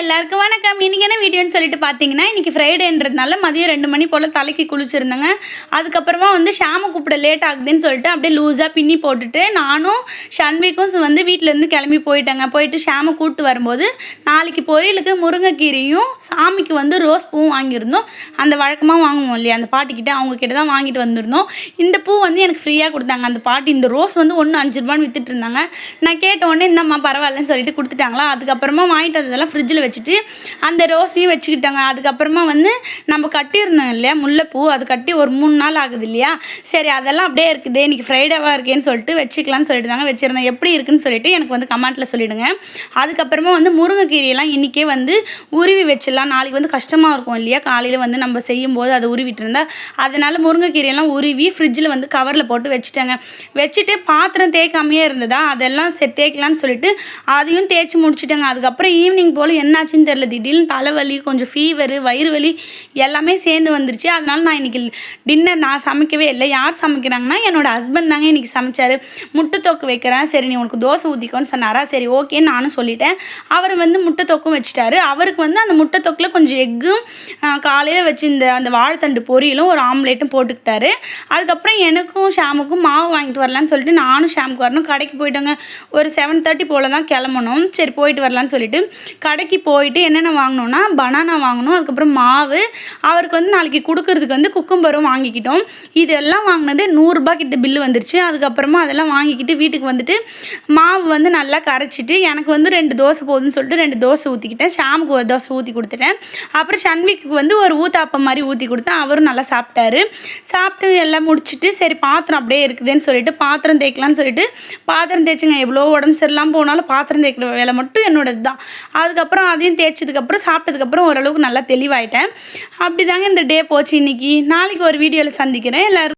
எல்லாருக்கும் வணக்கம். இன்னைக்கு என்ன வீடியோன்னு சொல்லிட்டு பார்த்தீங்கன்னா, இன்னைக்கு ஃப்ரைடேன்றதுனால மதியம் 2 மணி போல் தலைக்கு குளிச்சிருந்தேங்க. அதுக்கப்புறமா ஷாமை கூப்பிட லேட் ஆகுதுன்னு சொல்லிட்டு அப்படியே லூஸாக பின்னி போட்டுட்டு நானும் ஷன்விக்கும் வீட்டிலேருந்து கிளம்பி போயிட்டேங்க. போயிட்டு ஷாமை கூப்பிட்டு வரும்போது நாளைக்கு பொரியலுக்கு முருங்கைக்கீரையும் சாமிக்கு ரோஸ் பூவும் வாங்கியிருந்தோம். அந்த வழக்கமாக வாங்குவோம் இல்லையா, அந்த பாட்டிக்கிட்ட அவங்கக்கிட்ட தான் வாங்கிட்டு வந்திருந்தோம். இந்த பூ எனக்கு ஃப்ரீயாக கொடுத்தாங்க அந்த பாட்டி. இந்த ரோஸ் ஒன்று 5 ரூபான்னு வித்துட்டு இருந்தாங்க. நான் கேட்ட உடனே இந்தம்மா பரவாயில்லன்னு சொல்லிட்டு கொடுத்துட்டாங்களா. அதுக்கப்புறமா வாங்கிட்டு வந்ததெல்லாம் ஃப்ரிட்ஜில் வச்சுட்டு அந்த ரோஸையும் வச்சுக்கிட்டாங்க. அதுக்கப்புறமா நம்ம கட்டியிருந்தோம் இல்லையா முல்லைப்பூ, அது கட்டி ஒரு 3 நாள் ஆகுது இல்லையா. சரி அதெல்லாம் அப்படியே இருக்குது, இன்றைக்கி ஃப்ரைடேவாக இருக்கேன்னு சொல்லிட்டு வச்சுக்கலான்னு சொல்லிட்டு தாங்க வச்சுருந்தேன். எப்படி இருக்குன்னு சொல்லிட்டு எனக்கு கமெண்ட்டில் சொல்லிவிடுங்க. அதுக்கப்புறமா முருங்கைக்கீரையெல்லாம் இன்றைக்கே உருவி வச்சிடலாம். நாளைக்கு கஷ்டமாக இருக்கும் இல்லையா, காலையில் நம்ம செய்யும்போது அதை உருவிட்டு இருந்தால். அதனால் முருங்கைக்கீரையெல்லாம் உருவி ஃப்ரிட்ஜில் கவரில் போட்டு வச்சுட்டாங்க. வச்சுட்டு பாத்திரம் தேய்க்காமையே இருந்ததா, அதெல்லாம் சரி தேய்க்கலான்னு சொல்லிட்டு அதையும் தேய்ச்சி முடிச்சுட்டேங்க. அதுக்கப்புறம் ஈவினிங் போல் என்னாச்சுன்னு தெரியல, திடீர்னு தலைவலி, கொஞ்சம் ஃபீவரு, வயிறு வலி எல்லாமே சேர்ந்து வந்துருச்சு. அதனால நான் இன்றைக்கி டின்னர் நான் சமைக்கவே இல்லை. யார் சமைக்கிறாங்கன்னா என்னோடய ஹஸ்பண்ட் தாங்க இன்றைக்கி சமைச்சார். முட்டை தொக்கு வைக்கிறேன், சரி நீ உனக்கு தோசை ஊற்றிக்கோன்னு சொன்னாரா. சரி ஓகேன்னு நானும் சொல்லிட்டேன். அவர் முட்டை தொக்கும் வச்சுட்டாரு. அவருக்கு அந்த முட்டை தொக்கில் கொஞ்சம் எக்கும் காலையில் வச்சு அந்த வாழைத்தண்டு பொரியலும் ஒரு ஆம்லேட்டும் போட்டுக்கிட்டாரு. அதுக்கப்புறம் எனக்கும் ஷாமுக்கும் மாவு வாங்கிட்டு வரலான்னு சொல்லிட்டு நானும் ஷாமுக்கு வரணும். கடைக்கு போயிட்டோங்க. ஒரு 7:30 போல் தான் கிளம்பணும். சரி போயிட்டு வரலான்னு சொல்லிட்டு கடைக்கு போயிட்டு என்னென்ன வாங்கினோன்னா பனானா வாங்கணும். அதுக்கப்புறம் மாவு, அவருக்கு நாளைக்கு கொடுக்கறதுக்கு குக்கும்பரும் வாங்கிக்கிட்டோம். இதெல்லாம் வாங்கினது 100 ரூபாய் கிட்ட பில்லு வந்துருச்சு. அதுக்கப்புறமா அதெல்லாம் வாங்கிக்கிட்டு வீட்டுக்கு மாவு நல்லா கரைச்சிட்டு எனக்கு 2 தோசை போதுன்னு சொல்லிட்டு 2 தோசை ஊற்றிக்கிட்டேன். ஷாமுக்கு ஒரு தோசை ஊற்றி கொடுத்துட்டேன். அப்புறம் ஷன்விக்கு ஒரு ஊத்தாப்பம் மாதிரி ஊற்றி கொடுத்தேன். அவரும் நல்லா சாப்பிட்டாரு. சாப்பிட்டு எல்லாம் முடிச்சுட்டு சரி பாத்திரம் அப்படியே இருக்குதுன்னு சொல்லிட்டு பாத்திரம் தேய்க்கலான்னு சொல்லிட்டு பாத்திரம் தேய்ச்சிங்க. எவ்வளோ உடம்பு சரியில்லாமல் போனாலும் பாத்திரம் தேய்க்கிற வேலை மட்டும் என்னோடது தான். அதுக்கப்புறம் அதையும் தேய்ச்சதுக்கப்புறம் சாப்பிட்டதுக்கப்புறம் ஓரளவுக்கு நல்லா தெளிவாயிட்டேன். அப்படி தாங்க இந்த டே போச்சு இன்னைக்கு. நாளைக்கு ஒரு வீடியோவில் சந்திக்கிறேன். எல்லாரும்